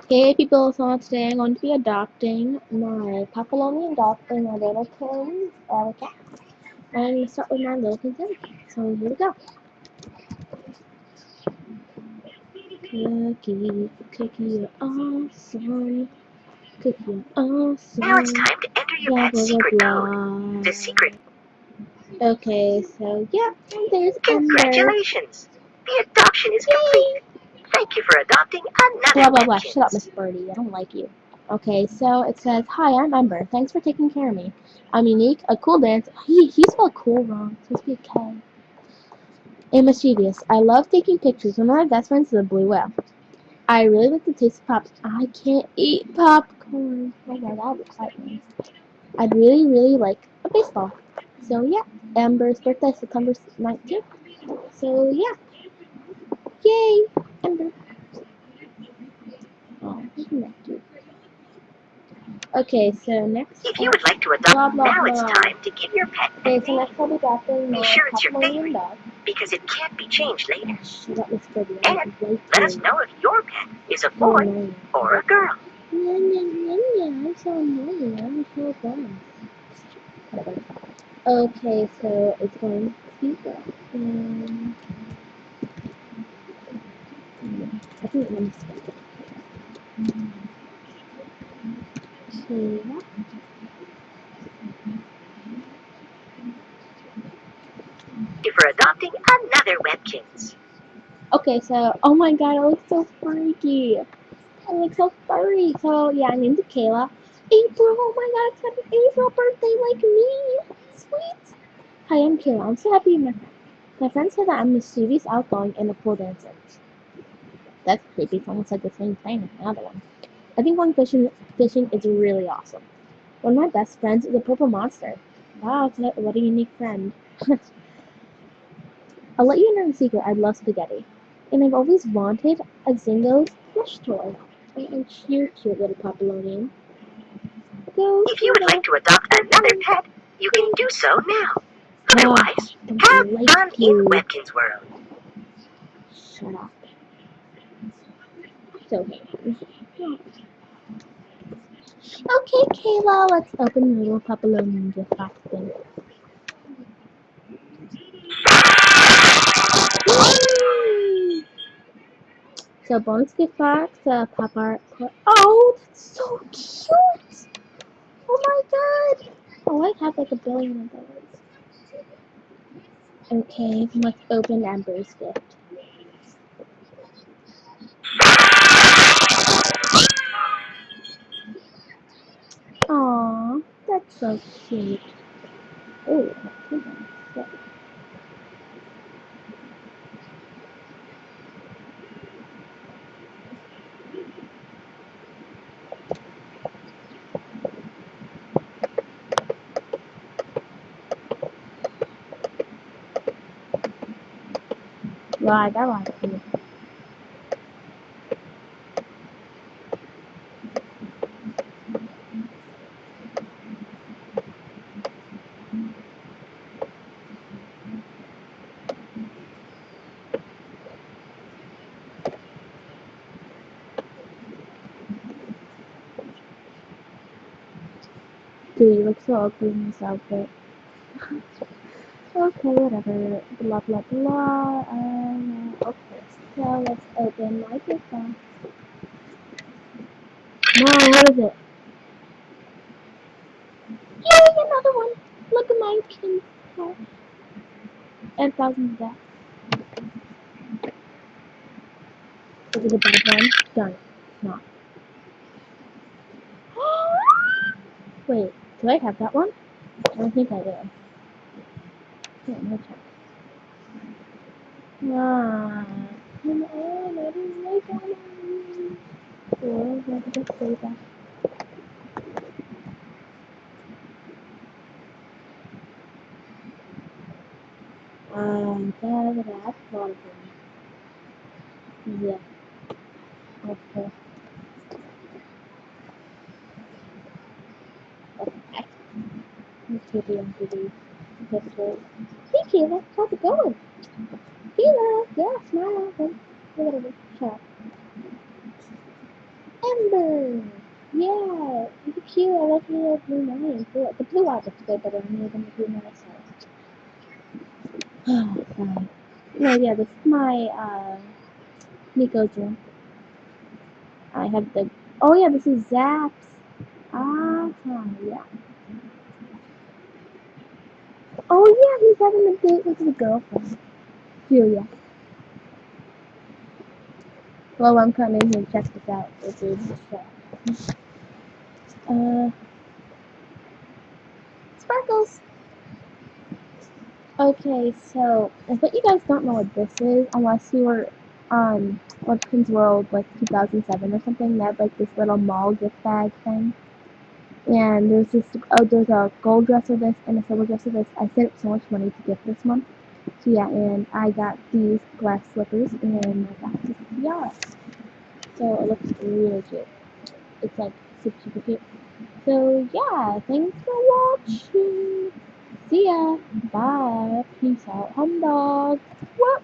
Hey people, so today I'm going to be adopting my Popalian dog and my lil'kinz cat. And I'm going to start with my lil'kinz energy. So here we go. Cookie, you're awesome. Cookie, you're awesome. Now it's time to enter your pet's secret code. The secret. Okay, so yeah, there's Ember. Congratulations! The adoption is complete. Thank you for adopting another Blah blah blah. lil'kinz. Shut up, Miss Birdie. I don't like you. Okay, so it says, "Hi, I'm Ember. Thanks for taking care of me. I'm unique, a cool dancer." He spelled cool wrong. It's supposed to be a K. And mischievous. I love taking pictures. One of my best friends is a blue whale. I really like the taste of pops. I can't eat popcorn. Oh my god, that would excite me. I'd really like a baseball. So yeah, Amber's birthday is September 19th. So yeah, yay, Amber. Oh, isn't that cute? Okay, so next. If you would like to adopt, blah, blah, now blah. it's time to give your pet a Okay, so name. next I'll be adopting my Be sure it's your Popalian favorite, dog. because it can't be changed later. Oh, shut up, Miss Birdie. And let us know if your pet is a boy or a girl. I'm so annoying. I'm so dumb. Whatever. Okay, so it's going to be I think I'm mistaken. Okay. Thank you for adopting another lil'kinz. Okay, so oh my god, it looks so freaky. It looks so furry. So yeah, I named it Kayla. April, oh my god, it's got an April birthday like me. Sweet. Hi, I'm Kayla. I'm so happy you met me. My friends say that I'm mischievous, outgoing, and a cool dancer. That's creepy. It's almost like the same thing as another one. I think going fishing is really awesome. One of my best friends is a purple monster. Wow, what a unique friend. I'll let you in on a secret. I love spaghetti. And I've always wanted a Zingo's plush toy. And you're cute little Popalonian. Go. If you would like to adopt another pet, you can do so now. Otherwise, have fun in lil'kinz world. Shut up. So okay, Kayla, let's open the little Popalonian gift box thing. Yay! So bonus gift box, pop art. Oh, that's so cute! Oh my god! Oh, I have like a billion of those. Okay, let's open Amber's gift. Aww, that's so cute. Oh, right, I like it. Dude, you look so ugly in this outfit. Okay, whatever. Blah blah blah. Okay, so let's open my gift box. Mom, what is it? Yay, another one! Look at my kid's cat. And thousands of deaths. Is it a bad one? Darn it. It's not. Wait, do I have that one? I don't think I do. Yeah, no check. Ah, come on, I didn't like that one. Or I could just say that. That's a lot of them. Yeah, okay. Okay. Let's take it into the pictures. Hey, Kayla, how's it going? Kayla, yeah, smile. Whatever, shut up. Ember! Yeah, it's cute. I like the blue name. The blue eye looks way better on me than the blue myself. Sorry. No, yeah, this is my Nico's room. I have the. Oh yeah, this is Zap's. Yeah. Oh yeah, he's having a date with his girlfriend, Julia. Well, I'm coming here to check this out. This is Sparkles. Okay, so I bet you guys don't know what this is unless you were on lil'kinz World like 2007 or something. They had like this little mall gift bag thing. And there's a gold dress of this and a silver dress of this. I saved so much money to gift this month. So yeah, and I got these glass slippers and I got this tiara. So it looks really cute. It's like super cute. So yeah, thanks for watching. See ya. Bye. Peace out. Home dog. What?